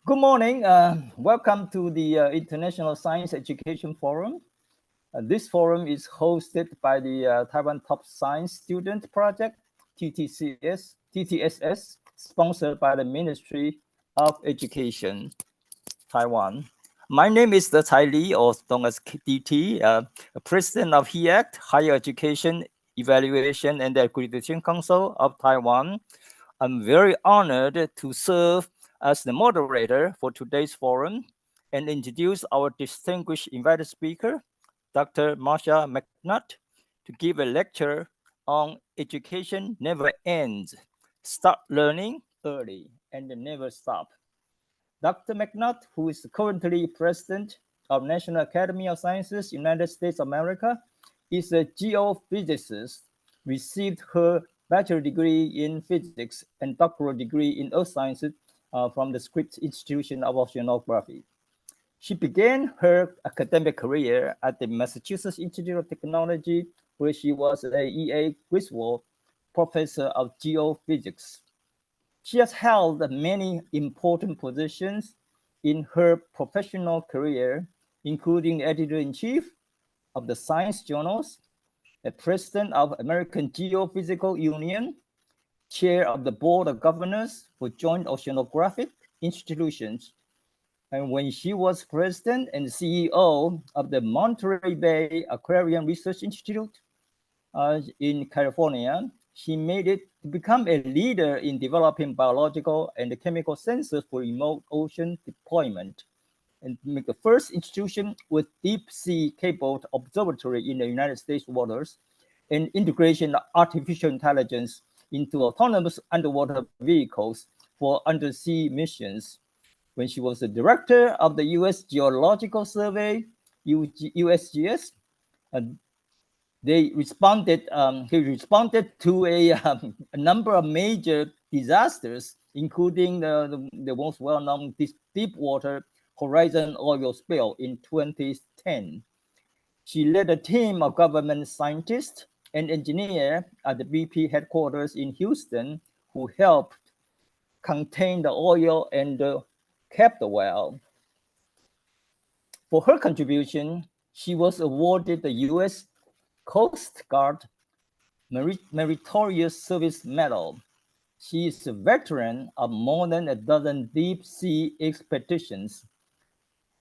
Good morning. Welcome to the International Science Education Forum. This forum is hosted by the Taiwan Top Science Student Project, TTSS, sponsored by the Ministry of Education, Taiwan. My name is Der-Tsai Lee, or known as DT, President of HEACT, Higher Education Evaluation and Accreditation Council of Taiwan. I'm very honored to serve as the moderator for today's forum and introduce our distinguished invited speaker, Dr. Marcia McNutt, to give a lecture on education never ends. Start learning early and never stop. Dr. McNutt, who is currently president of National Academy of Sciences, United States of America, is a geophysicist, received her bachelor degree in physics and doctoral degree in earth sciences from the Scripps Institution of Oceanography. She began her academic career at the Massachusetts Institute of Technology, where she was a E.A. Griswold Professor of Geophysics. She has held many important positions in her professional career, including editor-in-chief of the Science Journals, the president of American Geophysical Union, chair of the Board of Governors for Joint Oceanographic Institutions. And when she was president and CEO of the Monterey Bay Aquarium Research Institute in California, she made it to become a leader in developing biological and chemical sensors for remote ocean deployment, and make the first institution with deep sea cabled observatory in the United States waters and integration of artificial intelligence into autonomous underwater vehicles for undersea missions. When she was the director of the U.S. Geological Survey, USGS, he responded to a number of major disasters, including the most well-known Deepwater Horizon oil spill in 2010. She led a team of government scientists and engineers at the BP headquarters in Houston who helped contain the oil and kept the well. For her contribution, she was awarded the U.S. Coast Guard Meritorious Service Medal. She is a veteran of more than a dozen deep sea expeditions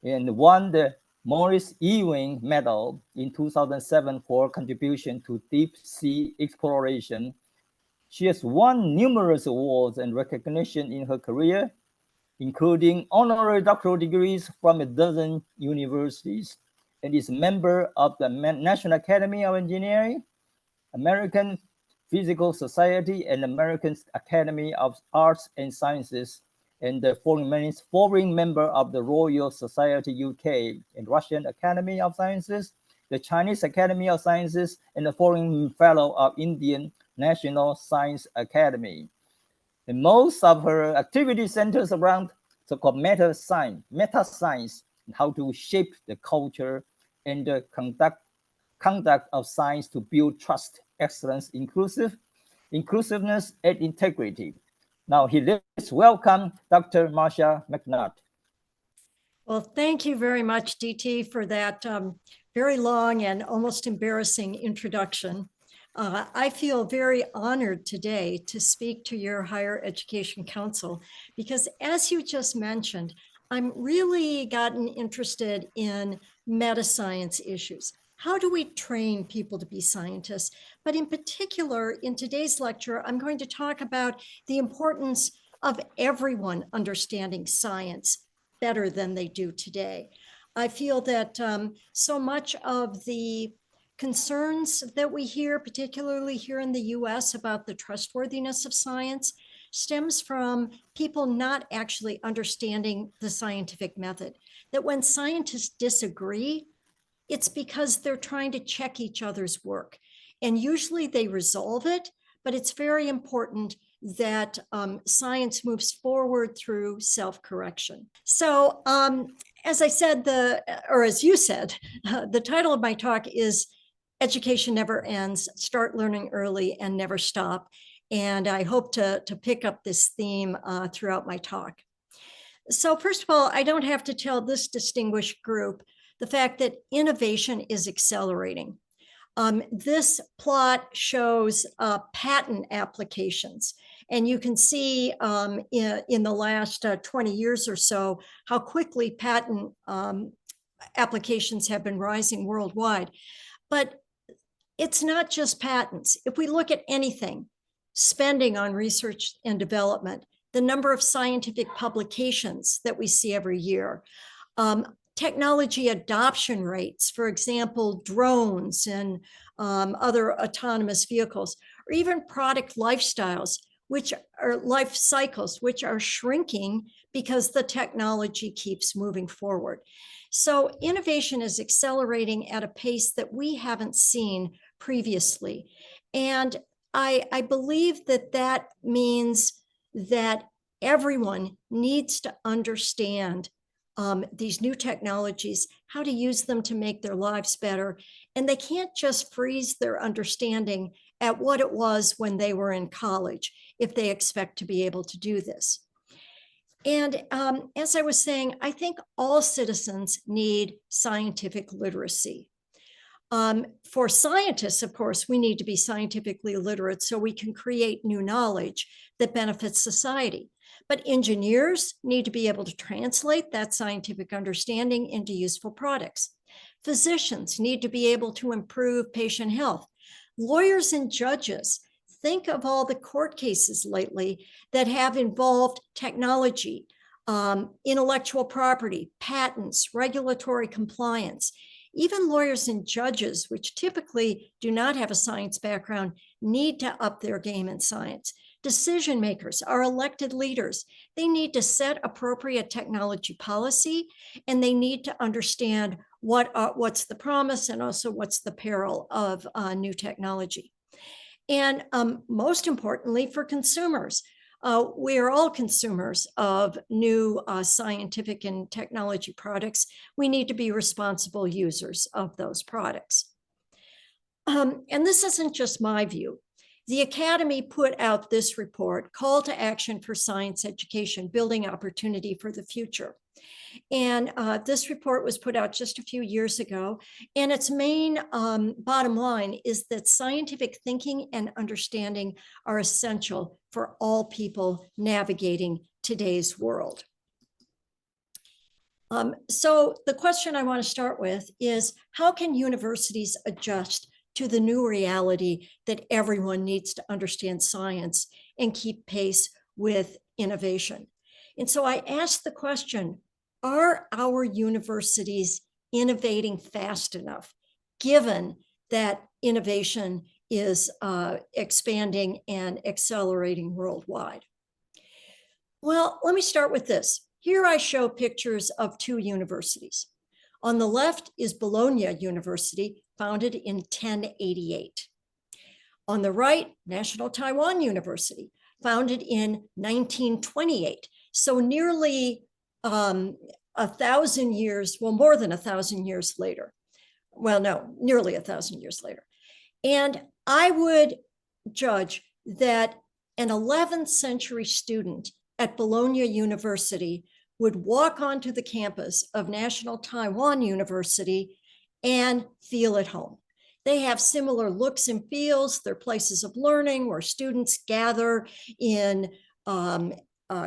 and won the Morris Ewing Medal in 2007 for contribution to deep sea exploration. She has won numerous awards and recognition in her career, including honorary doctoral degrees from a dozen universities, and is a member of the National Academy of Engineering, American Physical Society, and American Academy of Arts and Sciences, and the foreign member of the Royal Society UK and Russian Academy of Sciences, the Chinese Academy of Sciences, and the foreign fellow of Indian National Science Academy. And most of her activity centers around so-called meta science, and how to shape the culture and the conduct of science to build trust, excellence, inclusiveness, and integrity. Now, let's welcome Dr. Marcia McNutt. Well, thank you very much, DT, for that very long and almost embarrassing introduction. I feel very honored today to speak to your Higher Education Council because, as you just mentioned, I'm really gotten interested in meta-science issues. How do we train people to be scientists? But in particular, in today's lecture, I'm going to talk about the importance of everyone understanding science better than they do today. I feel that so much of the concerns that we hear, particularly here in the US, about the trustworthiness of science, stems from people not actually understanding the scientific method. That when scientists disagree, it's because they're trying to check each other's work. And usually they resolve it, but it's very important that science moves forward through self-correction. So as I said, as you said, the title of my talk is Education Never Ends, Start Learning Early and Never Stop. And I hope to pick up this theme throughout my talk. So first of all, I don't have to tell this distinguished group the fact that innovation is accelerating. This plot shows patent applications. And you can see in the last 20 years or so, how quickly patent applications have been rising worldwide. But it's not just patents. If we look at anything, spending on research and development, the number of scientific publications that we see every year, technology adoption rates, for example, drones and other autonomous vehicles, or even product lifestyles, which are life cycles, which are shrinking because the technology keeps moving forward. So innovation is accelerating at a pace that we haven't seen previously. And I believe that that means that everyone needs to understand these new technologies, how to use them to make their lives better. And they can't just freeze their understanding at what it was when they were in college, if they expect to be able to do this. And as I was saying, I think all citizens need scientific literacy. For scientists, of course, we need to be scientifically literate so we can create new knowledge that benefits society. But engineers need to be able to translate that scientific understanding into useful products. Physicians need to be able to improve patient health. Lawyers and judges, think of all the court cases lately that have involved technology, intellectual property, patents, regulatory compliance. Even lawyers and judges, which typically do not have a science background, need to up their game in science. Decision makers, our elected leaders, they need to set appropriate technology policy, and they need to understand what's the promise and also what's the peril of new technology. And most importantly, for consumers, we are all consumers of new scientific and technology products. We need to be responsible users of those products. And this isn't just my view. The Academy put out this report, Call to Action for Science Education, Building Opportunity for the Future. And this report was put out just a few years ago. And its main bottom line is that scientific thinking and understanding are essential for all people navigating today's world. So the question I want to start with is, how can universities adjust to the new reality that everyone needs to understand science and keep pace with innovation? And so I asked the question, are our universities innovating fast enough, given that innovation is expanding and accelerating worldwide? Well, let me start with this. Here I show pictures of two universities. On the left is Bologna University, founded in 1088. On the right, National Taiwan University, founded in 1928. So nearly 1,000 years, well, more than 1,000 years later. Well, no, nearly 1,000 years later. And I would judge that an 11th century student at Bologna University would walk onto the campus of National Taiwan University and feel at home. They have similar looks and feels. They're places of learning where students gather in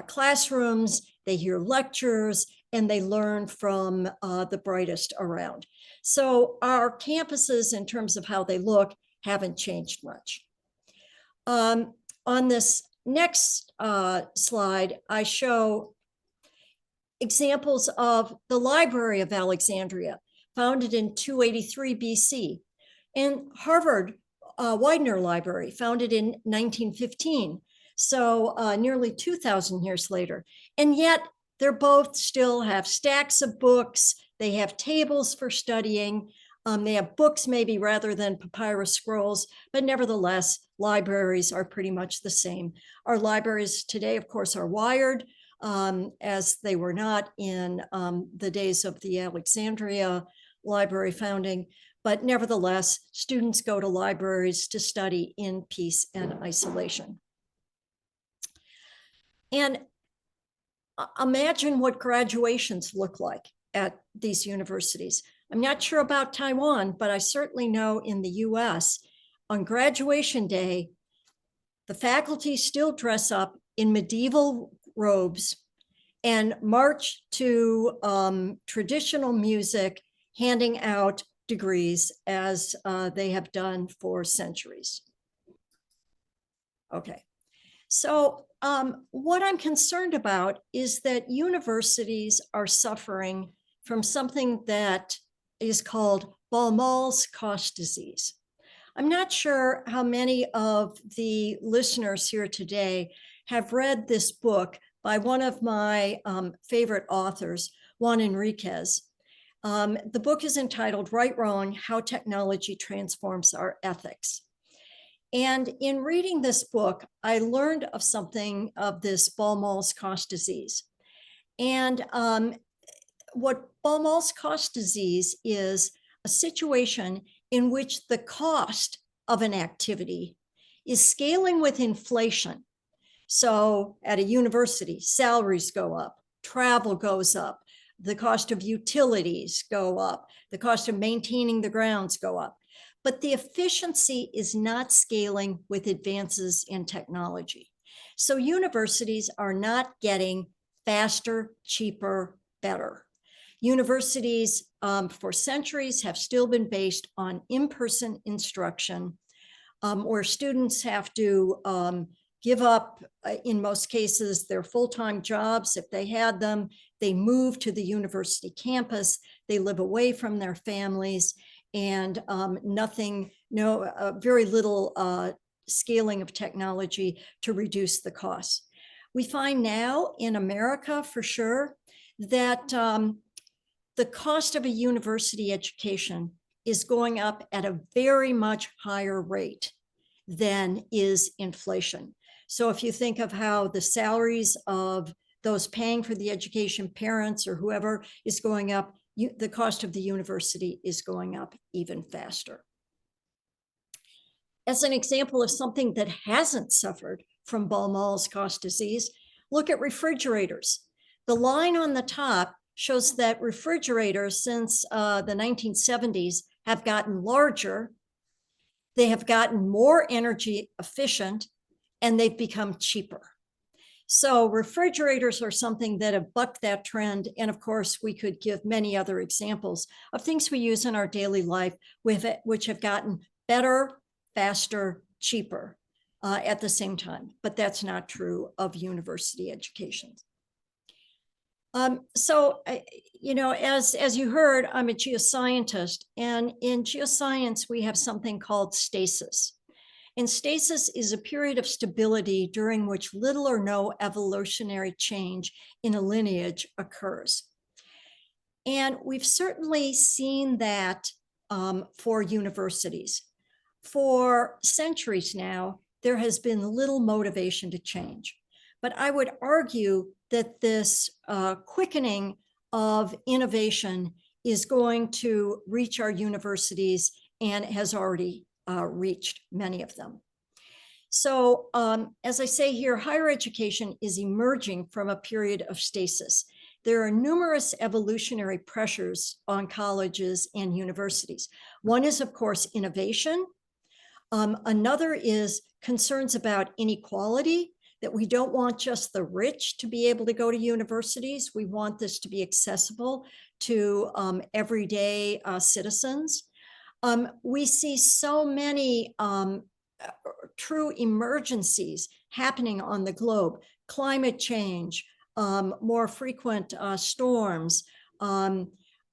classrooms, they hear lectures, and they learn from the brightest around. So our campuses, in terms of how they look, haven't changed much. On this next slide, I show examples of the Library of Alexandria, founded in 283 BC, and Harvard Widener Library, founded in 1915. So nearly 2,000 years later. And yet they're both still have stacks of books. They have tables for studying. They have books maybe rather than papyrus scrolls, but nevertheless, libraries are pretty much the same. Our libraries today, of course, are wired, as they were not in the days of the Alexandria library founding. But nevertheless, students go to libraries to study in peace and isolation. And imagine what graduations look like at these universities. I'm not sure about Taiwan, but I certainly know in the US, on graduation day, the faculty still dress up in medieval robes and march to traditional music, handing out degrees as they have done for centuries. Okay, so what I'm concerned about is that universities are suffering from something that is called Ball-Malls-Koch disease. I'm not sure how many of the listeners here today have read this book by one of my favorite authors, Juan Enriquez. The book is entitled Right Wrong: How Technology Transforms Our Ethics. And in reading this book, I learned of something of this Ball-Malls-Koch disease. And what Ball-Malls-Koch disease is a situation in which the cost of an activity is scaling with inflation. So at a university, salaries go up, travel goes up, the cost of utilities go up, the cost of maintaining the grounds go up. But the efficiency is not scaling with advances in technology. So universities are not getting faster, cheaper, better. Universities for centuries have still been based on in-person instruction, where students have to give up, in most cases, their full-time jobs. If they had them, they move to the university campus, they live away from their families, and very little scaling of technology to reduce the costs. We find now in America, for sure, that the cost of a university education is going up at a very much higher rate than is inflation. So if you think of how the salaries of those paying for the education, parents or whoever, is going up, the cost of the university is going up even faster. As an example of something that hasn't suffered from Ball-Malls-Koch disease, look at refrigerators. The line on the top shows that refrigerators since the 1970s have gotten larger, they have gotten more energy efficient, and they've become cheaper. So refrigerators are something that have bucked that trend. And of course, we could give many other examples of things we use in our daily life which have gotten better, faster, cheaper at the same time. But that's not true of university education. So, as you heard, I'm a geoscientist, and in geoscience, we have something called stasis. And stasis is a period of stability during which little or no evolutionary change in a lineage occurs. And we've certainly seen that for universities. For centuries now, there has been little motivation to change. But I would argue that this quickening of innovation is going to reach our universities and has already reached many of them. So as I say here, higher education is emerging from a period of stasis. There are numerous evolutionary pressures on colleges and universities. One is, of course, innovation. Another is concerns about inequality, that we don't want just the rich to be able to go to universities. We want this to be accessible to everyday citizens. We see so many true emergencies happening on the globe: climate change, more frequent storms,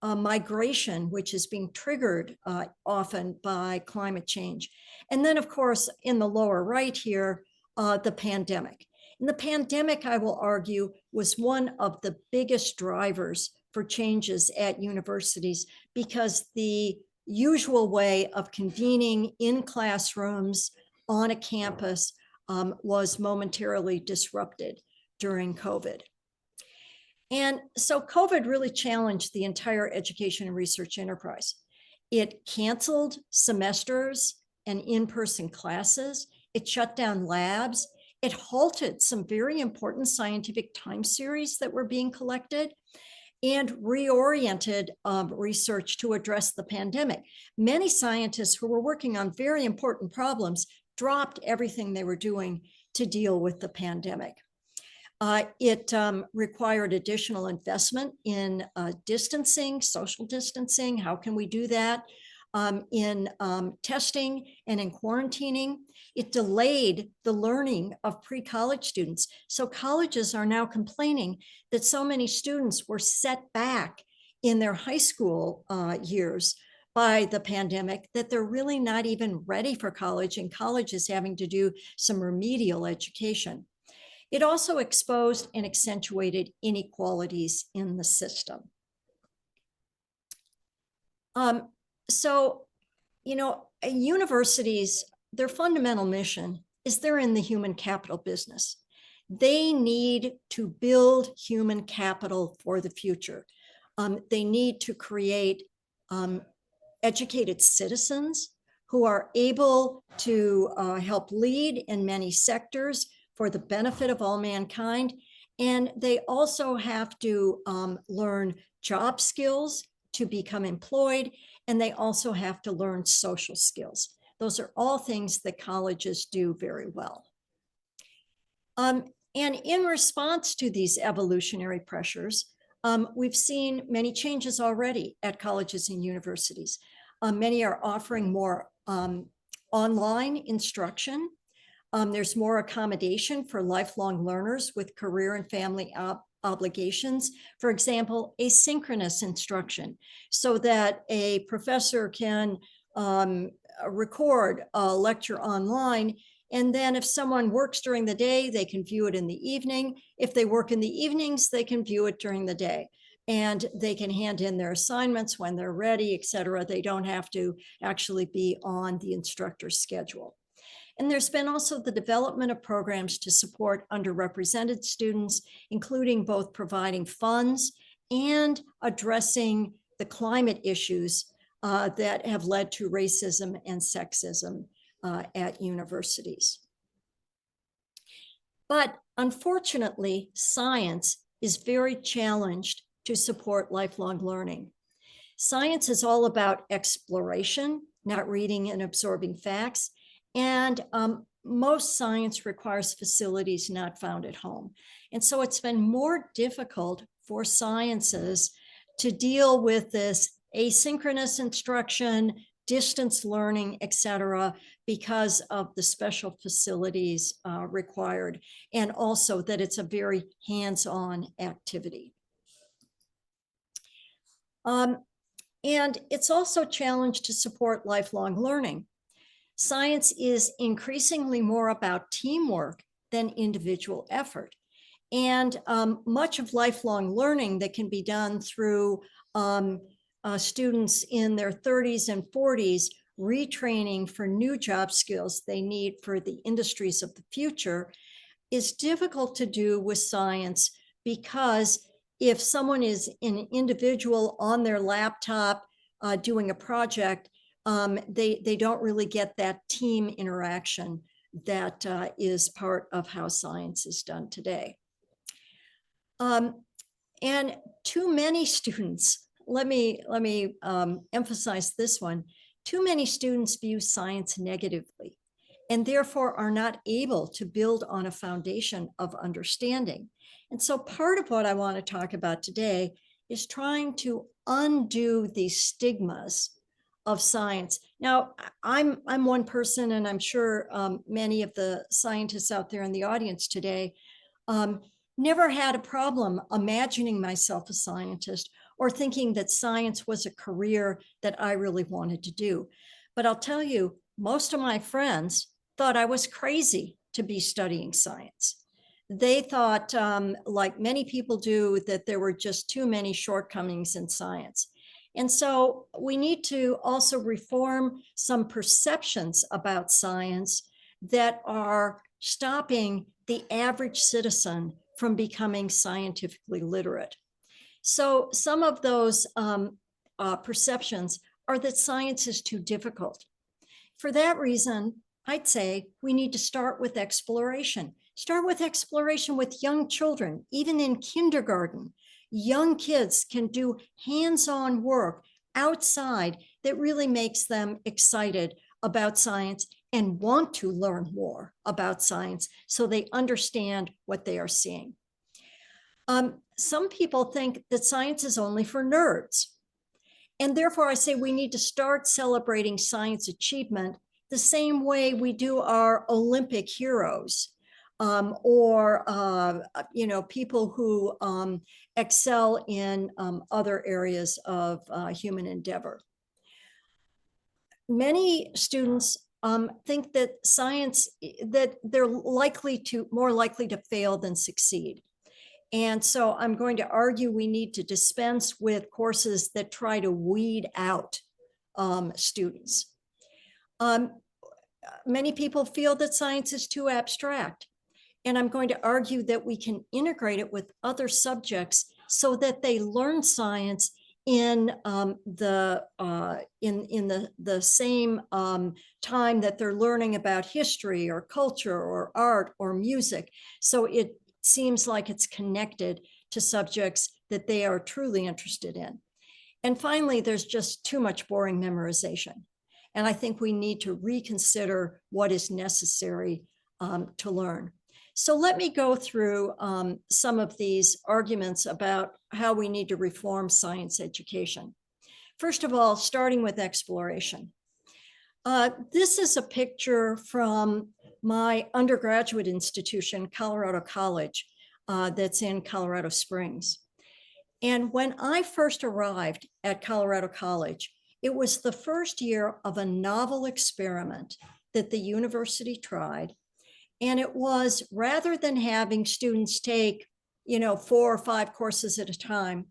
migration, which is being triggered often by climate change. And then, of course, in the lower right here, the pandemic. And the pandemic, I will argue, was one of the biggest drivers for changes at universities, because the usual way of convening in classrooms on a campus was momentarily disrupted during COVID. And so COVID really challenged the entire education and research enterprise. It canceled semesters and in-person classes. It shut down labs. It halted some very important scientific time series that were being collected and reoriented research to address the pandemic. Many scientists who were working on very important problems dropped everything they were doing to deal with the pandemic. It required additional investment in distancing, social distancing. How can we do that? In testing and in quarantining. It delayed the learning of pre-college students. So colleges are now complaining that so many students were set back in their high school years by the pandemic that they're really not even ready for college, and college is having to do some remedial education. It also exposed and accentuated inequalities in the system. So, you know, universities, their fundamental mission is they're in the human capital business. They need to build human capital for the future. They need to create educated citizens who are able to help lead in many sectors for the benefit of all mankind. And they also have to learn job skills to become employed, and they also have to learn social skills. Those are all things that colleges do very well. And in response to these evolutionary pressures, we've seen many changes already at colleges and universities. Many are offering more online instruction. There's more accommodation for lifelong learners with career and family obligations. For example, asynchronous instruction, so that a professor can record a lecture online, and then if someone works during the day, they can view it in the evening. If they work in the evenings, they can view it during the day, and they can hand in their assignments when they're ready, etc. They don't have to actually be on the instructor's schedule. And there's been also the development of programs to support underrepresented students, including both providing funds and addressing the climate issues that have led to racism and sexism at universities. But unfortunately, science is very challenged to support lifelong learning. Science is all about exploration, not reading and absorbing facts. And most science requires facilities not found at home. And so it's been more difficult for sciences to deal with this asynchronous instruction, distance learning, et cetera, because of the special facilities required, and also that it's a very hands-on activity. And it's also challenged to support lifelong learning. Science is increasingly more about teamwork than individual effort. And much of lifelong learning that can be done through students in their 30s and 40s retraining for new job skills they need for the industries of the future is difficult to do with science, because if someone is an individual on their laptop doing a project, they don't really get that team interaction that is part of how science is done today. And too many students, let me emphasize this one, too many students view science negatively and therefore are not able to build on a foundation of understanding. And so part of what I want to talk about today is trying to undo these stigmas of science. Now, I'm one person, and I'm sure many of the scientists out there in the audience today never had a problem imagining myself a scientist or thinking that science was a career that I really wanted to do. But I'll tell you, most of my friends thought I was crazy to be studying science. They thought, like many people do, that there were just too many shortcomings in science. And so we need to also reform some perceptions about science that are stopping the average citizen from becoming scientifically literate. So some of those perceptions are that science is too difficult. For that reason, I'd say we need to start with exploration. Start with exploration with young children, even in kindergarten. Young kids can do hands-on work outside that really makes them excited about science and want to learn more about science so they understand what they are seeing. Some people think that science is only for nerds. And therefore, I say we need to start celebrating science achievement the same way we do our Olympic heroes, or people who excel in other areas of human endeavor. Many students think that science, that they're more likely to fail than succeed. And so I'm going to argue we need to dispense with courses that try to weed out students. Many people feel that science is too abstract. And I'm going to argue that we can integrate it with other subjects so that they learn science in the same time that they're learning about history or culture or art or music. So it seems like it's connected to subjects that they are truly interested in. And finally, there's just too much boring memorization. And I think we need to reconsider what is necessary to learn. So let me go through some of these arguments about how we need to reform science education. First of all, starting with exploration. This is a picture from my undergraduate institution, Colorado College, that's in Colorado Springs. And when I first arrived at Colorado College, it was the first year of a novel experiment that the university tried. And it was, rather than having students take, 4 or 5 courses at a time,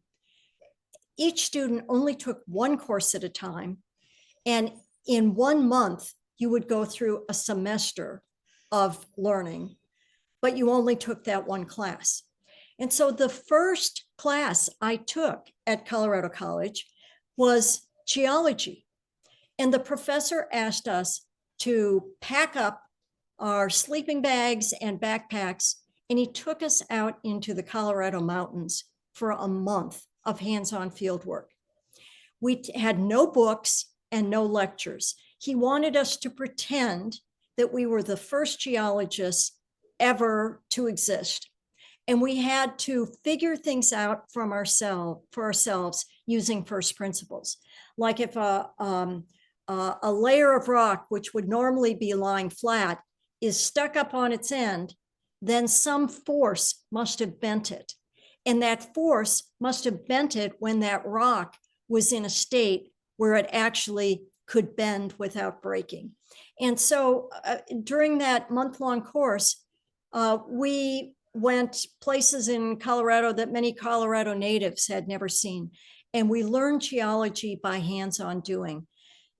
each student only took 1 course at a time. And in 1 month, you would go through a semester of learning, but you only took that 1 class. And so the first class I took at Colorado College was geology. And the professor asked us to pack up our sleeping bags and backpacks, and he took us out into the Colorado mountains for a month of hands-on field work. We had no books and no lectures. He wanted us to pretend that we were the first geologists ever to exist. And we had to figure things out for ourselves using first principles. Like if a layer of rock, which would normally be lying flat, is stuck up on its end, then some force must have bent it. And that force must have bent it when that rock was in a state where it actually could bend without breaking. And so during that month-long course, we went places in Colorado that many Colorado natives had never seen. And we learned geology by hands-on doing.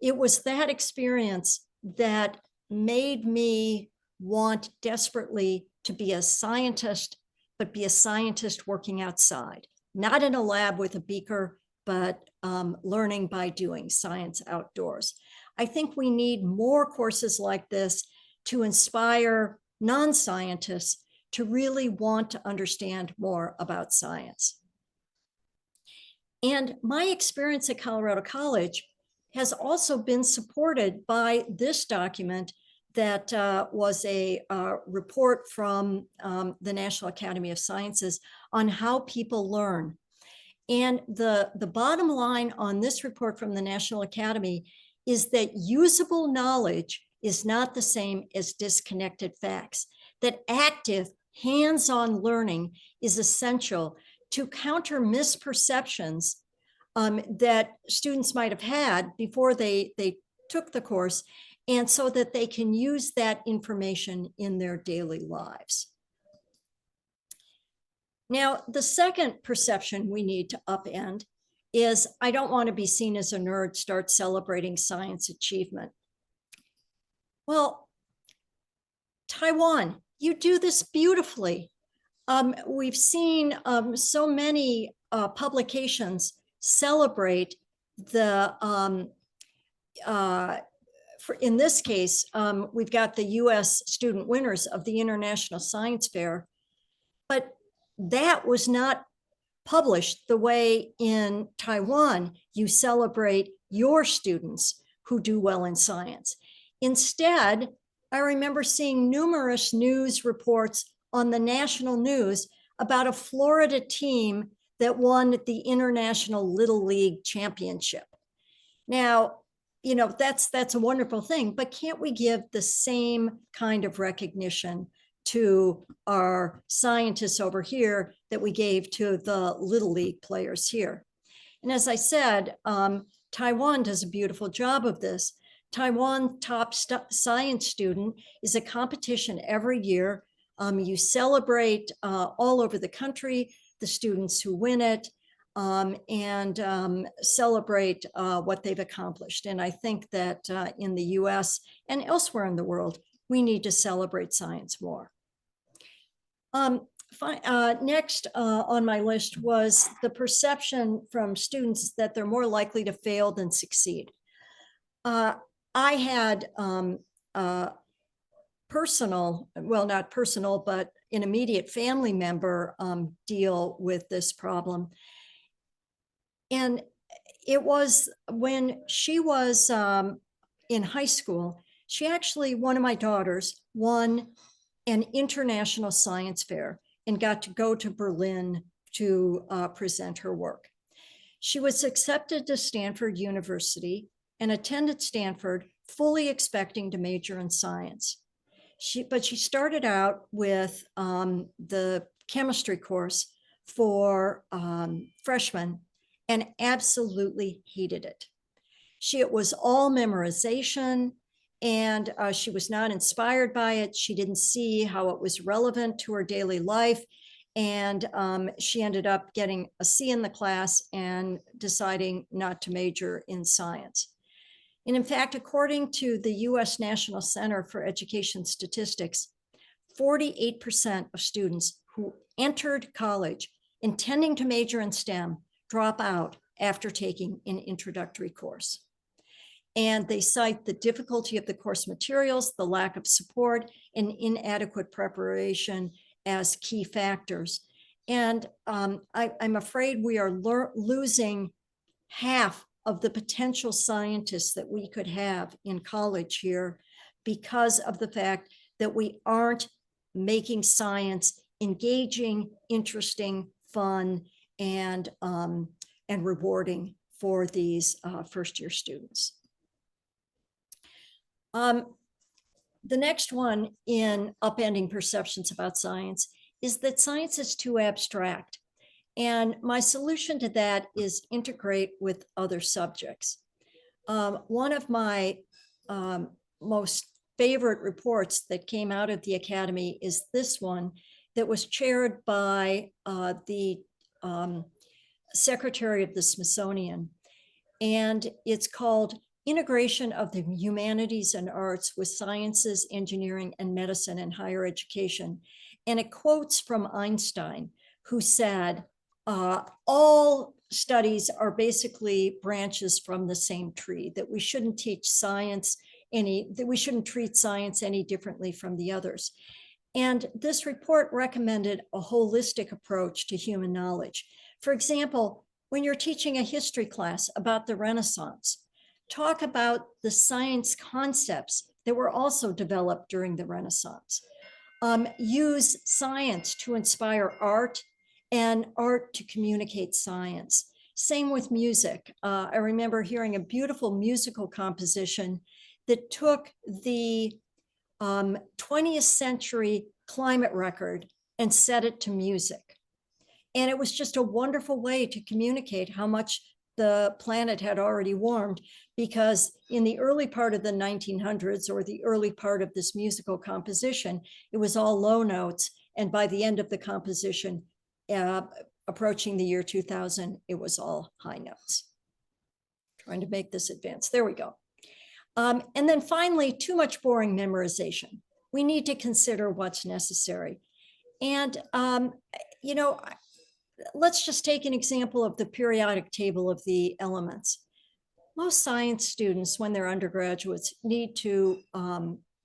It was that experience that made me want desperately to be a scientist, but be a scientist working outside, not in a lab with a beaker, but learning by doing, science outdoors. I think we need more courses like this to inspire non-scientists to really want to understand more about science. And my experience at Colorado College has also been supported by this document that was a report from the National Academy of Sciences on how people learn. And the bottom line on this report from the National Academy is that usable knowledge is not the same as disconnected facts, that active hands-on learning is essential to counter misperceptions that students might have had before they took the course, and so that they can use that information in their daily lives. Now, the second perception we need to upend is, I don't want to be seen as a nerd, start celebrating science achievement. Well, Taiwan, you do this beautifully. We've seen so many publications celebrate the, in this case, we've got the US student winners of the International Science Fair, but that was not published the way in Taiwan you celebrate your students who do well in science. Instead, I remember seeing numerous news reports on the national news about a Florida team that won the International Little League Championship. Now, you know, that's a wonderful thing, but can't we give the same kind of recognition to our scientists over here that we gave to the Little League players here? And as I said, Taiwan does a beautiful job of this. Taiwan Top Science Student is a competition every year. You celebrate all over the country the students who win it, and celebrate what they've accomplished. And I think that in the US and elsewhere in the world, we need to celebrate science more. Next on my list was the perception from students that they're more likely to fail than succeed. I had personal, well, not personal, but an immediate family member deal with this problem. And it was when she was in high school, one of my daughters won an international science fair and got to go to Berlin to present her work. She was accepted to Stanford University and attended Stanford fully expecting to major in science. But she started out with the chemistry course for freshmen and absolutely hated it. It was all memorization, and she was not inspired by it. She didn't see how it was relevant to her daily life. And she ended up getting a C in the class and deciding not to major in science. And in fact, according to the US National Center for Education Statistics, 48% of students who entered college intending to major in STEM drop out after taking an introductory course. And they cite the difficulty of the course materials, the lack of support, and inadequate preparation as key factors. And I'm afraid we are losing half of the potential scientists that we could have in college here because of the fact that we aren't making science engaging, interesting, fun, and rewarding for these first-year students. The next one in upending perceptions about science is that science is too abstract. And my solution to that is integrate with other subjects. One of my most favorite reports that came out of the Academy is this one that was chaired by the Secretary of the Smithsonian. And it's called Integration of the Humanities and Arts with Sciences, Engineering, and Medicine in Higher Education. And it quotes from Einstein, who said, all studies are basically branches from the same tree, that we shouldn't teach science that we shouldn't treat science any differently from the others. And this report recommended a holistic approach to human knowledge. For example, when you're teaching a history class about the Renaissance, talk about the science concepts that were also developed during the Renaissance. Use science to inspire art and art to communicate science. Same with music. I remember hearing a beautiful musical composition that took the 20th century climate record and set it to music. And it was just a wonderful way to communicate how much the planet had already warmed, because in the early part of the 1900s, or the early part of this musical composition, it was all low notes. And by the end of the composition, approaching the year 2000, it was all high notes. Trying to make this advance. There we go. And then finally, too much boring memorization. We need to consider what's necessary. And, you know, let's just take an example of the periodic table of the elements. Most science students, when they're undergraduates, need to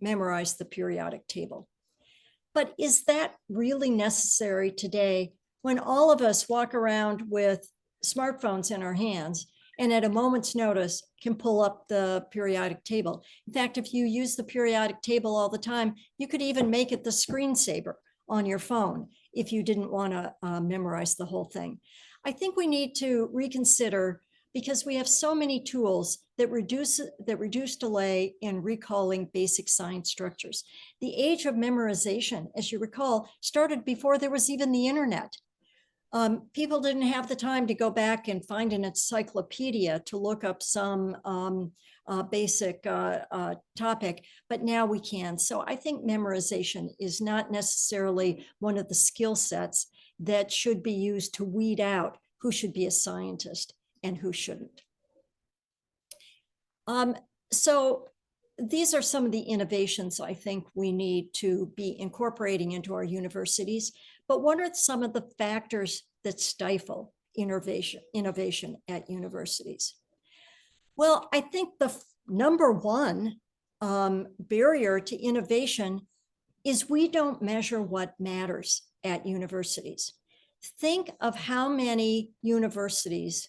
memorize the periodic table. But is that really necessary today when all of us walk around with smartphones in our hands and at a moment's notice can pull up the periodic table? In fact, if you use the periodic table all the time, you could even make it the screensaver on your phone if you didn't want to memorize the whole thing. I think we need to reconsider, because we have so many tools that reduce delay in recalling basic science structures. The age of memorization, as you recall, started before there was even the internet. People didn't have the time to go back and find an encyclopedia to look up some basic topic, but now we can. So I think memorization is not necessarily one of the skill sets that should be used to weed out who should be a scientist and who shouldn't. So these are some of the innovations I think we need to be incorporating into our universities. But what are some of the factors that stifle innovation at universities? Well, I think the number one barrier to innovation is we don't measure what matters at universities. Think of how many universities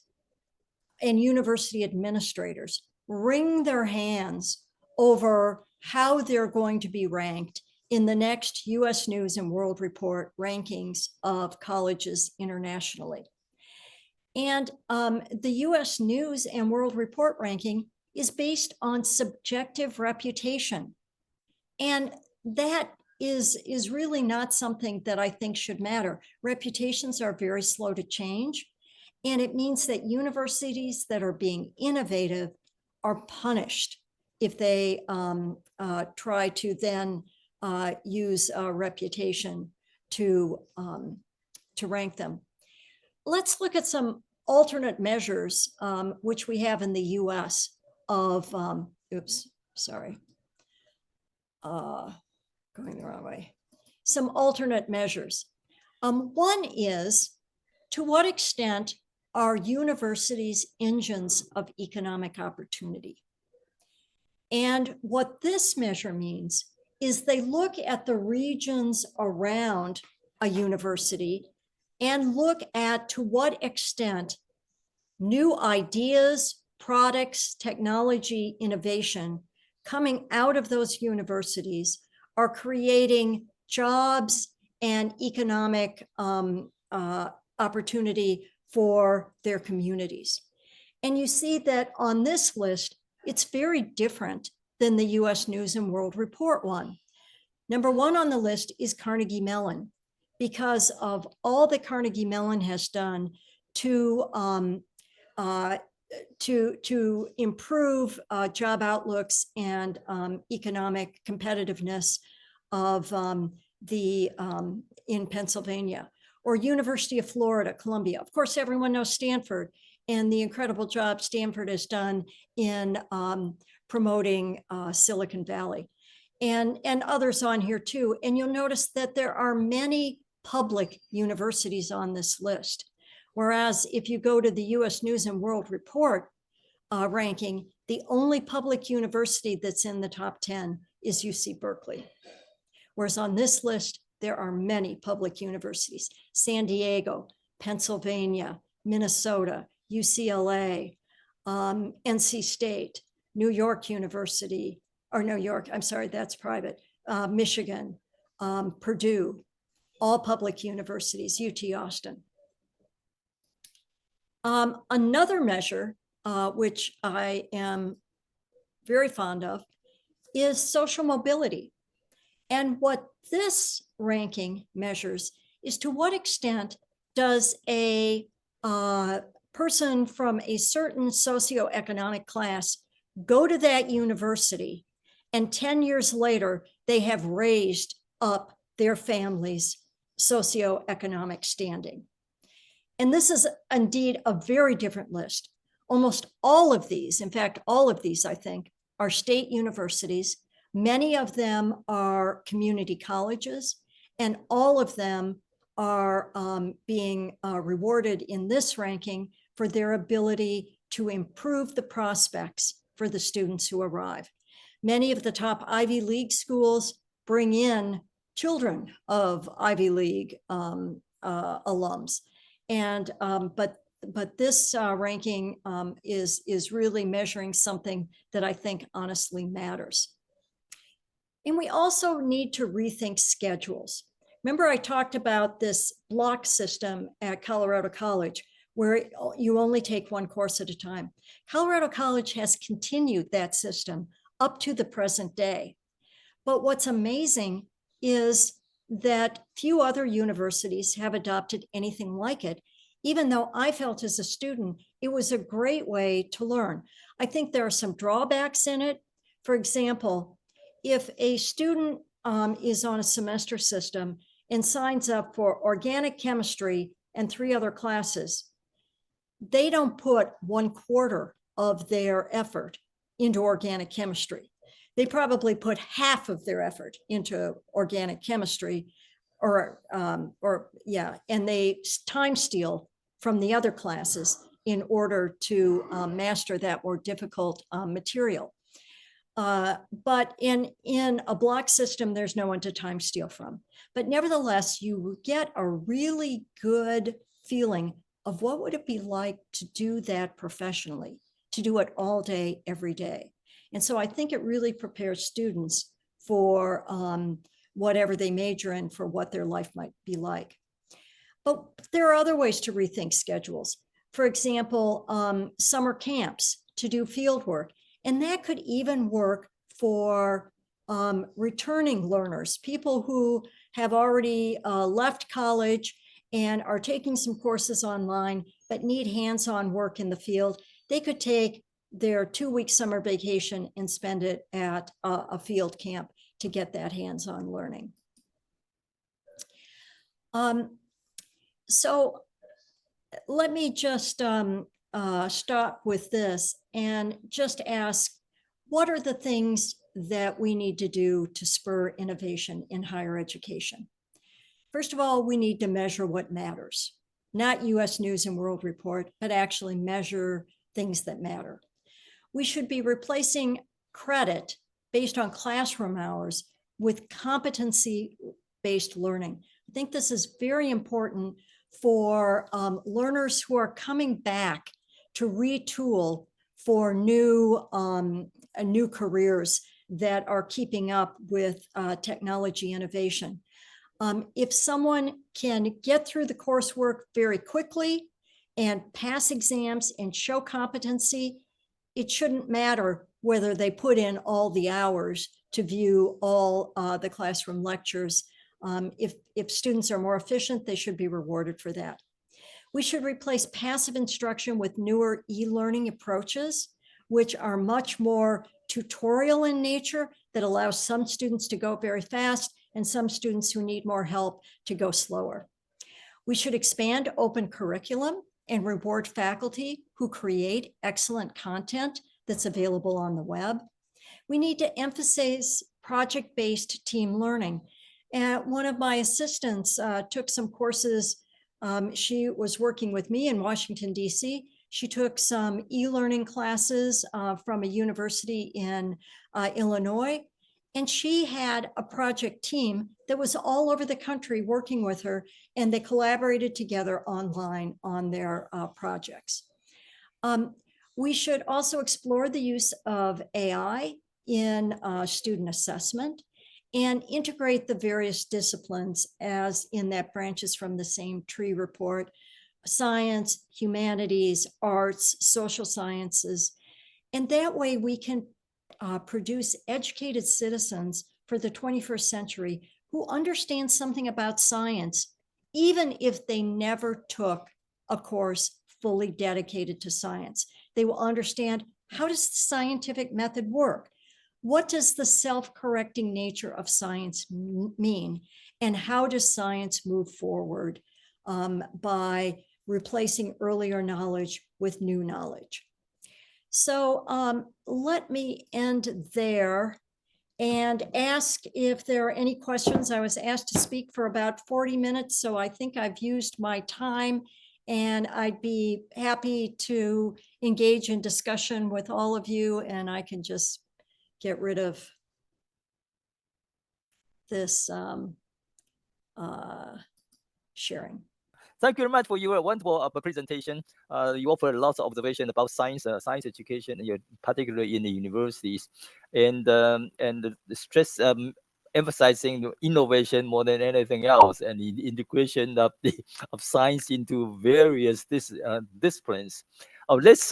and university administrators wring their hands over how they're going to be ranked in the next US News and World Report rankings of colleges internationally. And the US News and World Report ranking is based on subjective reputation. And that is really not something that I think should matter. Reputations are very slow to change. And it means that universities that are being innovative are punished if they try to then use reputation to rank them. Let's look at some alternate measures, which we have in the US of, going the wrong way. Some alternate measures. One is, to what extent are universities engines of economic opportunity? And what this measure means is they look at the regions around a university and look at to what extent new ideas, products, technology, innovation coming out of those universities are creating jobs and economic opportunity for their communities. And you see that on this list, it's very different than the US News and World Report one. Number one on the list is Carnegie Mellon, because of all that Carnegie Mellon has done to improve job outlooks and economic competitiveness of in Pennsylvania. Or University of Florida, Columbia. Of course, everyone knows Stanford and the incredible job Stanford has done in promoting Silicon Valley, and others on here too. And you'll notice that there are many public universities on this list. Whereas if you go to the US News and World Report ranking, the only public university that's in the top 10 is UC Berkeley. Whereas on this list, there are many public universities: San Diego, Pennsylvania, Minnesota, UCLA, NC State, New York University, or New York, I'm sorry, that's private, Michigan, Purdue, all public universities, UT Austin. Another measure, which I am very fond of, is social mobility. And what this ranking measures is to what extent does a person from a certain socioeconomic class go to that university, and 10 years later, they have raised up their family's socioeconomic standing. And this is indeed a very different list. Almost all of these, in fact, all of these, I think, are state universities. Many of them are community colleges, and all of them are being rewarded in this ranking for their ability to improve the prospects for the students who arrive. Many of the top Ivy League schools bring in children of Ivy League alums. And but this ranking is really measuring something that I think honestly matters. And we also need to rethink schedules. Remember, I talked about this block system at Colorado College, where you only take one course at a time. Colorado College has continued that system up to the present day. But what's amazing is that few other universities have adopted anything like it, even though I felt as a student, it was a great way to learn. I think there are some drawbacks in it. For example, if a student is on a semester system and signs up for organic chemistry and 3 other classes, they don't put 1/4 of their effort into organic chemistry. They probably put half of their effort into organic chemistry, and they time steal from the other classes in order to master that more difficult material. But in a block system, there's no one to time steal from. But nevertheless, you get a really good feeling of what would it be like to do that professionally, to do it all day, every day. And so I think it really prepares students for whatever they major in, for what their life might be like. But there are other ways to rethink schedules. For example, summer camps to do field work. And that could even work for returning learners, people who have already left college and are taking some courses online, but need hands-on work in the field. They could take their 2-week summer vacation and spend it at a field camp to get that hands-on learning. So let me just stop with this and just ask, what are the things that we need to do to spur innovation in higher education? First of all, we need to measure what matters, not US News and World Report, but actually measure things that matter. We should be replacing credit based on classroom hours with competency-based learning. I think this is very important for learners who are coming back to retool for new careers that are keeping up with technology innovation. If someone can get through the coursework very quickly and pass exams and show competency, it shouldn't matter whether they put in all the hours to view all the classroom lectures. If students are more efficient, they should be rewarded for that. We should replace passive instruction with newer e-learning approaches, which are much more tutorial in nature, that allows some students to go very fast and some students who need more help to go slower. We should expand open curriculum and reward faculty who create excellent content that's available on the web. We need to emphasize project-based team learning. One of my assistants took some courses. She was working with me in Washington, D.C. She took some e-learning classes from a university in Illinois, and she had a project team that was all over the country working with her, and they collaborated together online on their projects. We should also explore the use of AI in student assessment and integrate the various disciplines as in that branches from the same tree report: science, humanities, arts, social sciences. And that way we can produce educated citizens for the 21st century who understand something about science, even if they never took a course fully dedicated to science. They will understand, how does the scientific method work? What does the self-correcting nature of science mean? And how does science move forward by replacing earlier knowledge with new knowledge? So let me end there and ask if there are any questions. I was asked to speak for about 40 minutes, so I think I've used my time, and I'd be happy to engage in discussion with all of you, and I can just get rid of this sharing. Thank you very much for your wonderful presentation. You offer lots of observation about science, science education, particularly in the universities, and the stress emphasizing innovation more than anything else, and the integration of science into various disciplines. Let's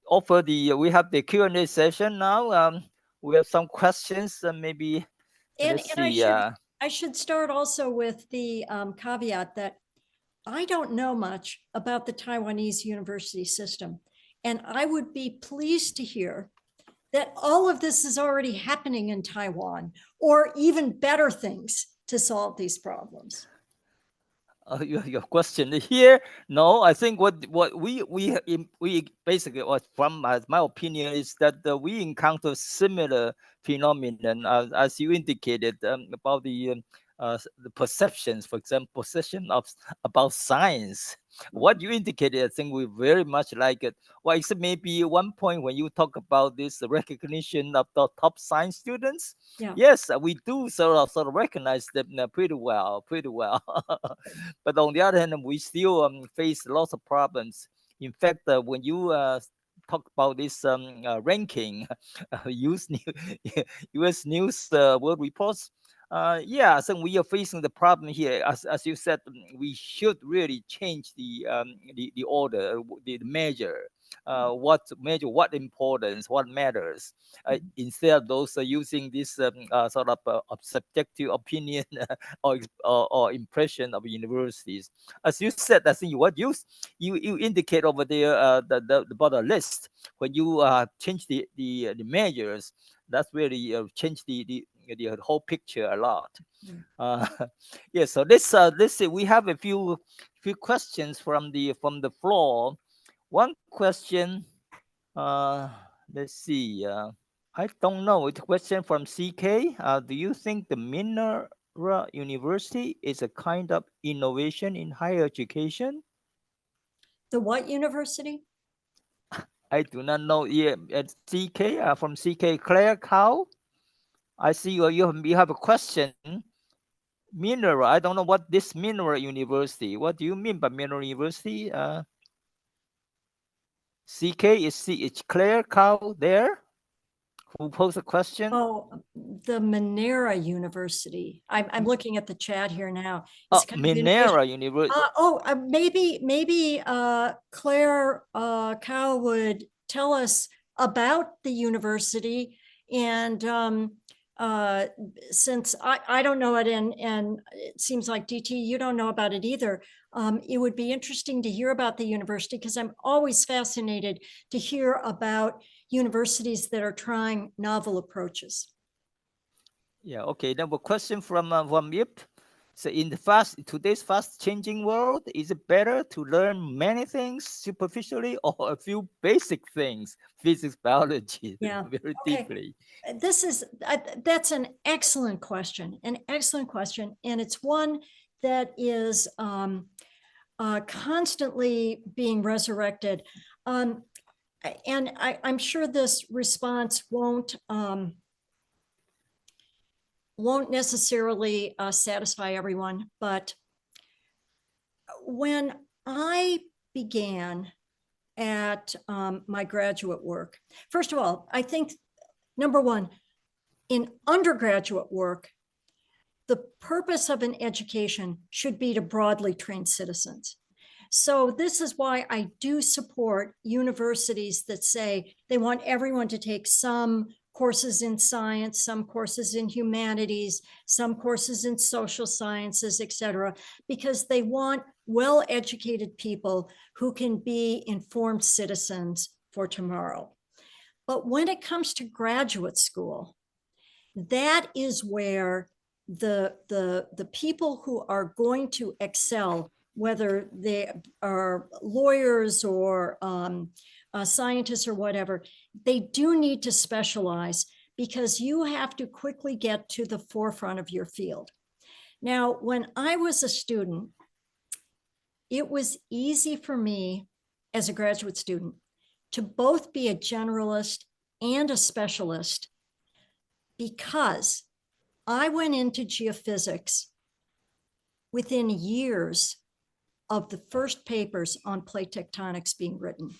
offer we have the Q&A session now. We have some questions, maybe. Let's see. I should start also with the caveat that I don't know much about the Taiwanese university system, and I would be pleased to hear that all of this is already happening in Taiwan, or even better things to solve these problems. Your question here? No, I think what we basically, from my opinion, is that we encounter similar phenomenon as you indicated about the perceptions, for example, perception about science. What you indicated, I think we very much like it. Well, except maybe one point when you talk about this recognition of the top science students. Yeah. Yes, we do sort of recognize them pretty well. But on the other hand, we still face lots of problems. In fact, when you talk about this ranking, US News World Reports, yeah, so we are facing the problem here. As you said, we should really change the order, the measure. What importance, what matters, instead of those using this sort of subjective opinion or impression of universities. As you said, I think what you indicate over there, the bottom list, when you change the measures, that's really change the whole picture a lot. Yeah, so let's see. We have a few questions from the floor. One question, let's see. I don't know. It's a question from CK. Do you think the Minerva University is a kind of innovation in higher education? The what university? I do not know. Yeah, at CK, from CK Claire Cow. I see you have a question. Mineral. I don't know what this Mineral University. What do you mean by Mineral University? CK it's Claire Cow there who posed a question. Oh, the Monera University. I'm looking at the chat here now. Monera University. Maybe Claire Cow would tell us about the university, and since I don't know it, and it seems like DT, you don't know about it either, it would be interesting to hear about the university, because I'm always fascinated to hear about universities that are trying novel approaches. Yeah, okay. Then a question from Yip. So in today's fast changing world, is it better to learn many things superficially or a few basic things, physics, biology, very deeply? That's an excellent question, and it's one that is constantly being resurrected. And I'm sure this response won't necessarily satisfy everyone, but when I began at my graduate work, first of all, I think, number one, in undergraduate work, the purpose of an education should be to broadly train citizens. So this is why I do support universities that say they want everyone to take some courses in science, some courses in humanities, some courses in social sciences, etc., because they want well-educated people who can be informed citizens for tomorrow. But when it comes to graduate school, that is where the people who are going to excel, whether they are lawyers or scientists or whatever, they do need to specialize because you have to quickly get to the forefront of your field. Now, when I was a student, it was easy for me as a graduate student to both be a generalist and a specialist because I went into geophysics within years of the first papers on plate tectonics being written.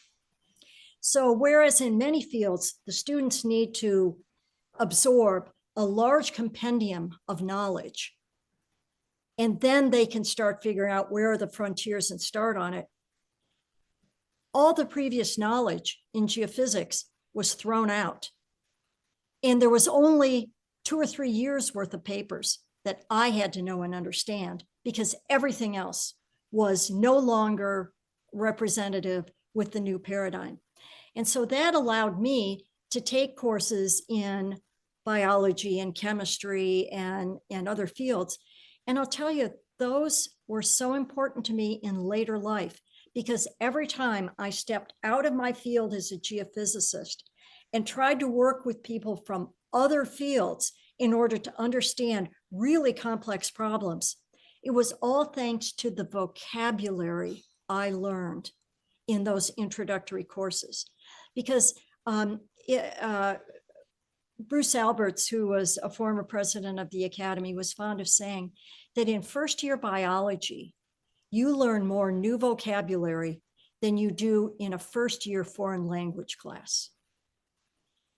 So whereas in many fields, the students need to absorb a large compendium of knowledge, and then they can start figuring out where are the frontiers and start on it. All the previous knowledge in geophysics was thrown out. And there was only 2 or 3 years worth of papers that I had to know and understand because everything else was no longer representative with the new paradigm. And so that allowed me to take courses in biology and chemistry and other fields. And I'll tell you, those were so important to me in later life because every time I stepped out of my field as a geophysicist and tried to work with people from other fields in order to understand really complex problems, it was all thanks to the vocabulary I learned in those introductory courses. Because Bruce Alberts, who was a former president of the Academy, was fond of saying that in first-year biology, you learn more new vocabulary than you do in a first-year foreign language class.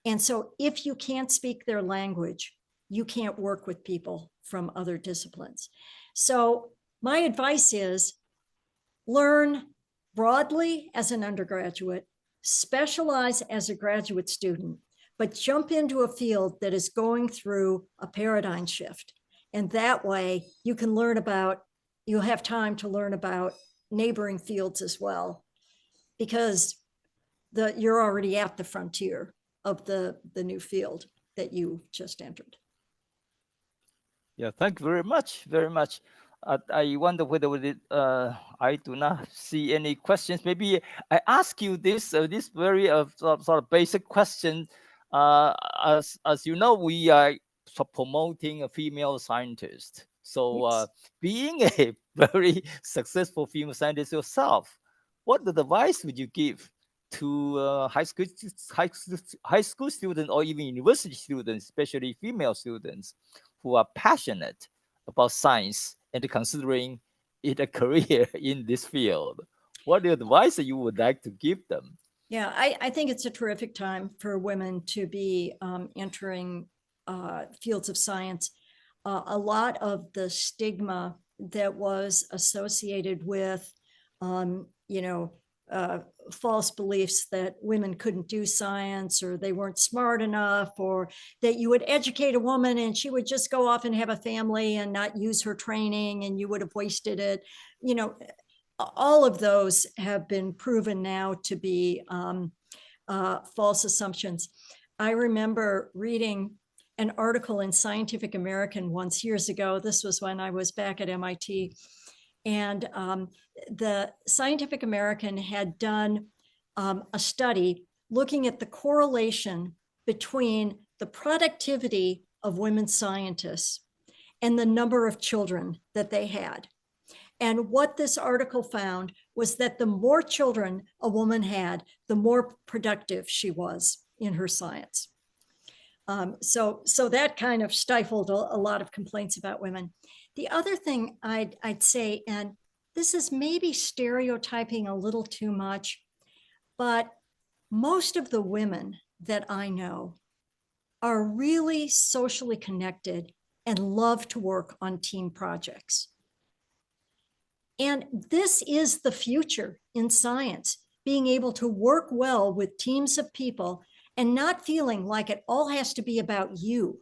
And so if you can't speak their language, you can't work with people from other disciplines. So my advice is learn broadly as an undergraduate, specialize as a graduate student, but jump into a field that is going through a paradigm shift. And that way you can learn about, you'll have time to learn about neighboring fields as well, because you're already at the frontier of the new field that you just entered. Yeah, thank you very much, very much. I wonder whether I do not see any questions. Maybe I ask you this very sort of basic question. As you know, we are promoting a female scientist. So Yes. being a very successful female scientist yourself, what advice would you give to high school students or even university students, especially female students, who are passionate about science and considering it a career in this field? What advice you would like to give them? Yeah, I think it's a terrific time for women to be entering fields of science. A lot of the stigma that was associated with, false beliefs that women couldn't do science or they weren't smart enough, or that you would educate a woman and she would just go off and have a family and not use her training and you would have wasted it. All of those have been proven now to be false assumptions. I remember reading an article in Scientific American once years ago. This was when I was back at MIT. And the Scientific American had done a study looking at the correlation between the productivity of women scientists and the number of children that they had. And what this article found was that the more children a woman had, the more productive she was in her science. So that kind of stifled a lot of complaints about women. The other thing I'd say, and this is maybe stereotyping a little too much, but most of the women that I know are really socially connected and love to work on team projects. And this is the future in science, being able to work well with teams of people and not feeling like it all has to be about you,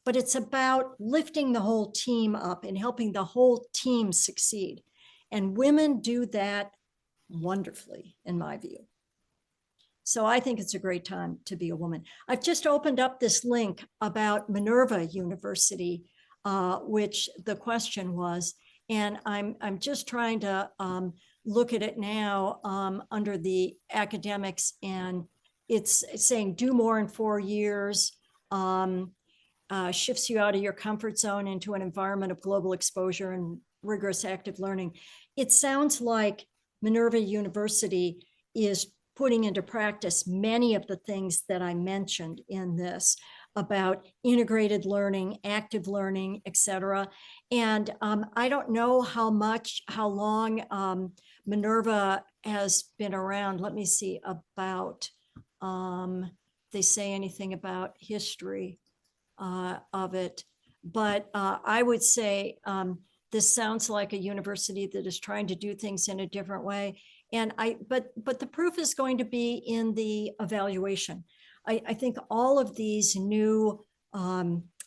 but it's about lifting the whole team up and helping the whole team succeed. And women do that wonderfully, in my view. So I think it's a great time to be a woman. I've just opened up this link about Minerva University, which the question was, and I'm just trying to look at it now under the academics, and it's saying do more in 4 years, shifts you out of your comfort zone into an environment of global exposure and rigorous active learning. It sounds like Minerva University is putting into practice many of the things that I mentioned in this about integrated learning, active learning, et cetera. And I don't know how long Minerva has been around. Let me see about, they say anything about history of it. But I would say this sounds like a university that is trying to do things in a different way. And but the proof is going to be in the evaluation. I think all of these new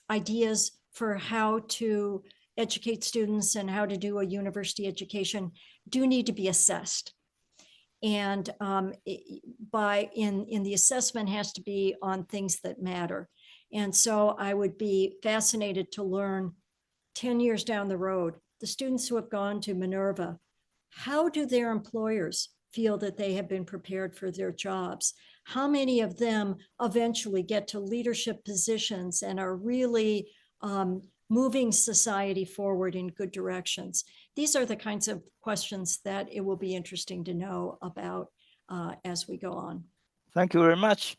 ideas for how to educate students and how to do a university education do need to be assessed. And in the assessment has to be on things that matter. And so I would be fascinated to learn 10 years down the road, the students who have gone to Minerva, how do their employers feel that they have been prepared for their jobs? How many of them eventually get to leadership positions and are really moving society forward in good directions? These are the kinds of questions that it will be interesting to know about as we go on. Thank you very much.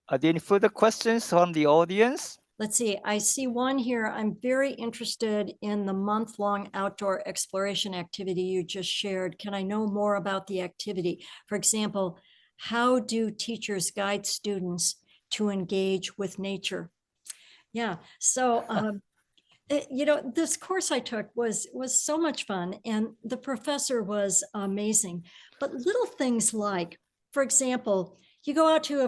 Are there any further questions from the audience? Let's see, I see one here. I'm very interested in the month-long outdoor exploration activity you just shared. Can I know more about the activity? For example, how do teachers guide students to engage with nature? Yeah, so, you know, this course I took was so much fun, and the professor was amazing. But little things like, for example, you go out to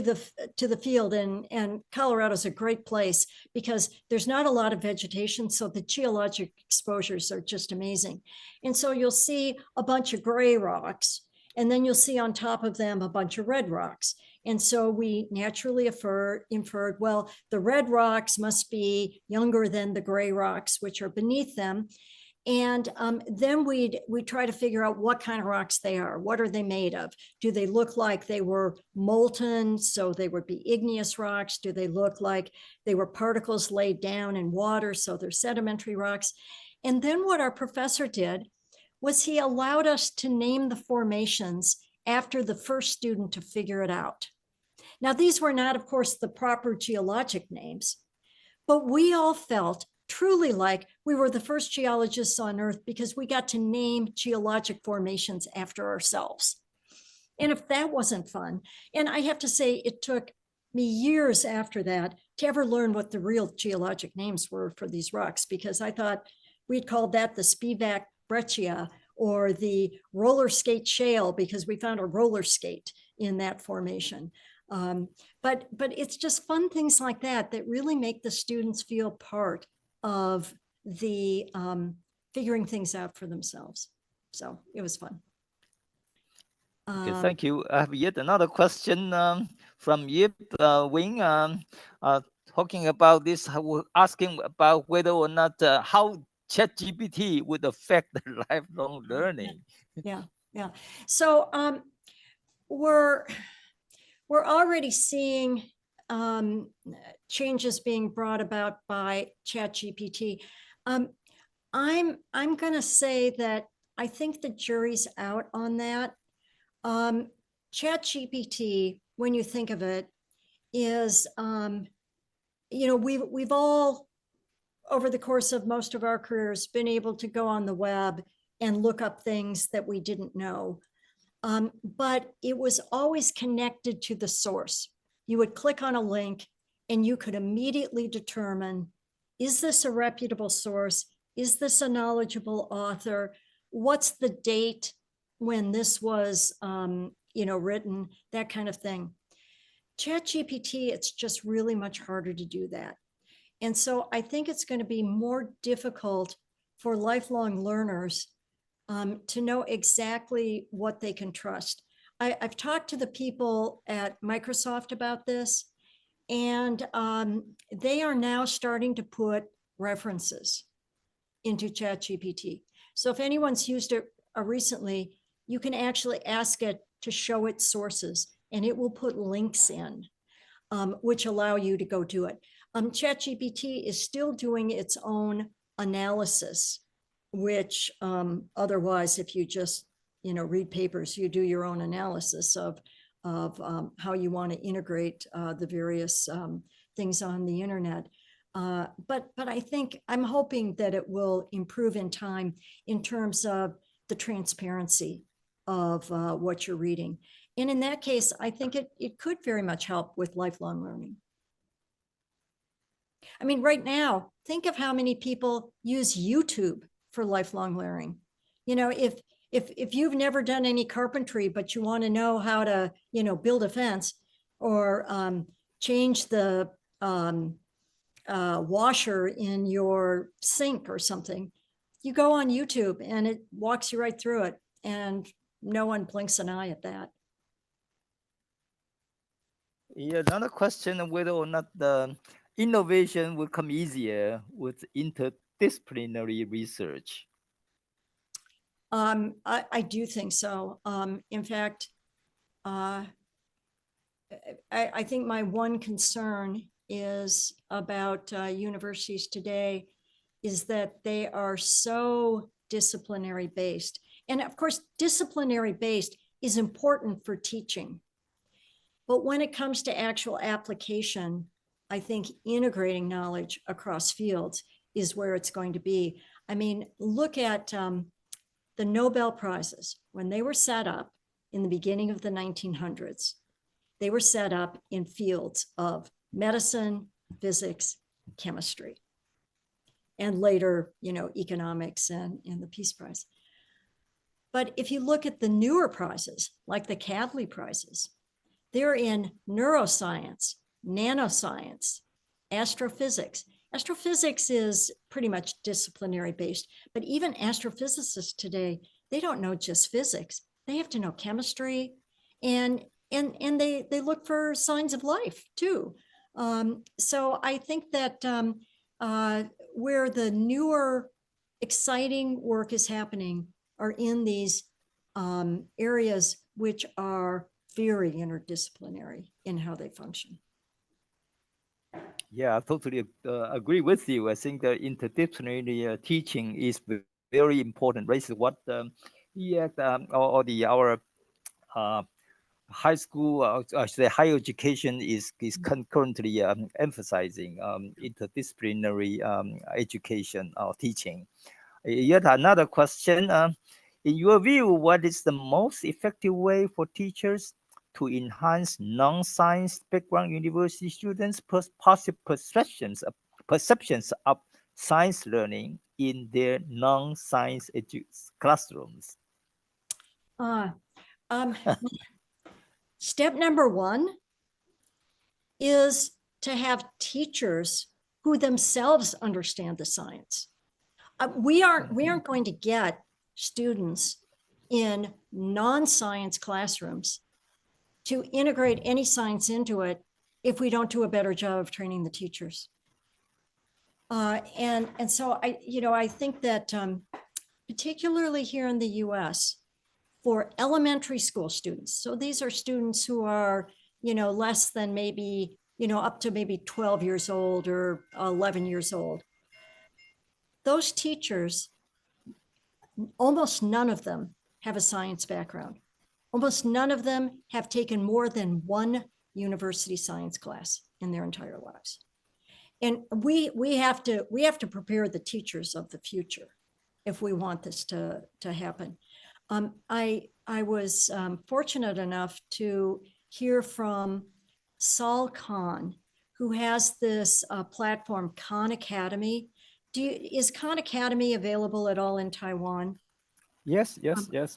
the field, and Colorado's a great place because there's not a lot of vegetation, so the geologic exposures are just amazing. And so you'll see a bunch of gray rocks, and then you'll see on top of them a bunch of red rocks. And so we naturally inferred, well, the red rocks must be younger than the gray rocks, which are beneath them. And then we try to figure out what kind of rocks they are. What are they made of? Do they look like they were molten, so they would be igneous rocks? Do they look like they were particles laid down in water, so they're sedimentary rocks? And then what our professor did was he allowed us to name the formations after the first student to figure it out. Now, these were not, of course, the proper geologic names, but we all felt truly like we were the first geologists on Earth because we got to name geologic formations after ourselves. And if that wasn't fun, and I have to say, it took me years after that to ever learn what the real geologic names were for these rocks, because I thought we'd called that the Spivak breccia or the roller skate shale because we found a roller skate in that formation. But it's just fun things like that that really make the students feel part of the figuring things out for themselves. So it was fun. Okay, thank you. I have yet another question from Yip Wing, talking about this, asking about whether or not how ChatGPT would affect the lifelong learning. Yeah. So we're already seeing changes being brought about by ChatGPT. I'm going to say that I think the jury's out on that. ChatGPT, when you think of it, is you know, we've all over the course of most of our careers been able to go on the web and look up things that we didn't know. But it was always connected to the source. You would click on a link and you could immediately determine, is this a reputable source? Is this a knowledgeable author? What's the date when this was written, that kind of thing. ChatGPT, it's just really much harder to do that. And so I think it's going to be more difficult for lifelong learners to know exactly what they can trust. I've talked to the people at Microsoft about this, and they are now starting to put references into ChatGPT. So if anyone's used it recently, you can actually ask it to show its sources, and it will put links in, which allow you to go do it. ChatGPT is still doing its own analysis, which otherwise, if you just read papers, you do your own analysis of how you want to integrate the various things on the internet. But I think I'm hoping that it will improve in time in terms of the transparency of what you're reading. And in that case, I think it could very much help with lifelong learning. I mean, right now, think of how many people use YouTube for lifelong learning. If you've never done any carpentry, but you want to know how to, build a fence or change the washer in your sink or something, you go on YouTube and it walks you right through it, and no one blinks an eye at that. Yeah, another question, whether or not the innovation will come easier with interdisciplinary research. I do think so. In fact, I think my one concern is about universities today is that they are so disciplinary based. And of course, disciplinary based is important for teaching. But when it comes to actual application, I think integrating knowledge across fields is where it's going to be. I mean, look at the Nobel Prizes. When they were set up in the beginning of the 1900s, they were set up in fields of medicine, physics, chemistry, and later, economics and the Peace Prize. But if you look at the newer prizes, like the Cadley Prizes, they're in neuroscience, nanoscience, astrophysics. Astrophysics is pretty much disciplinary based, but even astrophysicists today, they don't know just physics. They have to know chemistry, and they look for signs of life too. So I think that where the newer, exciting work is happening are in these areas which are very interdisciplinary in how they function. Yeah, I totally agree with you. I think the interdisciplinary teaching is very important. This is what our high school, I should say higher education is currently emphasizing interdisciplinary education or teaching. Yet another question, in your view, what is the most effective way for teachers to enhance non-science background university students' positive perceptions of science learning in their non-science classrooms? Step number one is to have teachers who themselves understand the science. We aren't going to get students in non-science classrooms to integrate any science into it if we don't do a better job of training the teachers. And so I think that particularly here in the US, for elementary school students, so these are students who are less than maybe up to maybe 12 years old or 11 years old, those teachers, almost none of them have a science background. Almost none of them have taken more than one university science class in their entire lives. And we have to prepare the teachers of the future if we want this to happen. I was fortunate enough to hear from Saul Khan, who has this platform, Khan Academy. Is Khan Academy available at all in Taiwan? Yes.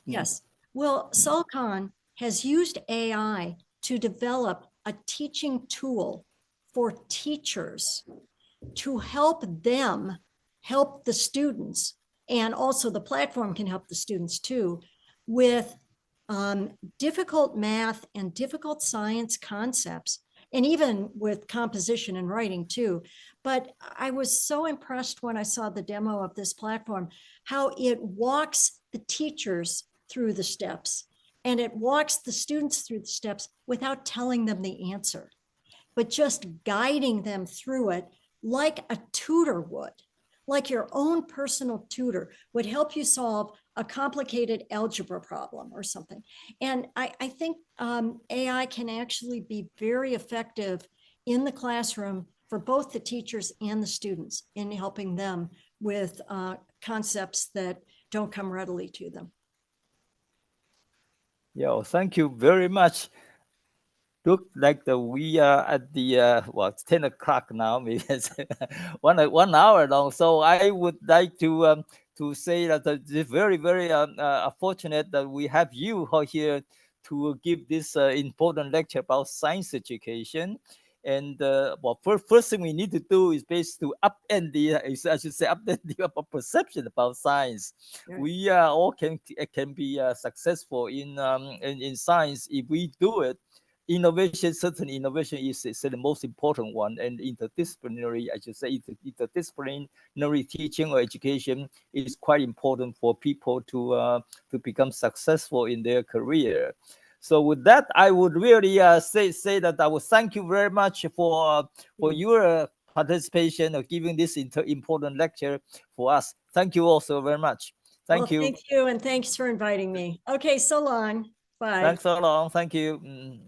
Yes. Well, Saul Khan has used AI to develop a teaching tool for teachers to help them help the students, and also the platform can help the students too, with difficult math and difficult science concepts, and even with composition and writing too. But I was so impressed when I saw the demo of this platform, how it walks the teachers through the steps and it walks the students through the steps without telling them the answer, but just guiding them through it like a tutor would, like your own personal tutor would help you solve a complicated algebra problem or something. And I think AI can actually be very effective in the classroom for both the teachers and the students in helping them with concepts that don't come readily to them. Yeah, well, thank you very much. Look like we are at the 10 o'clock now, maybe it's 1 hour long. So I would like to say that it's very, very fortunate that we have you here to give this important lecture about science education. And first thing we need to do is basically to upend the perception about science. Right. We all can be successful in science if we do it. Innovation, certainly innovation is the most important one, and interdisciplinary, I should say, interdisciplinary teaching or education is quite important for people to become successful in their career. So with that, I would really say that I would thank you very much for your participation or giving this important lecture for us. Thank you also very much. Thank you. Thank you, and thanks for inviting me. Okay, so long. Bye. Thanks so long. Thank you.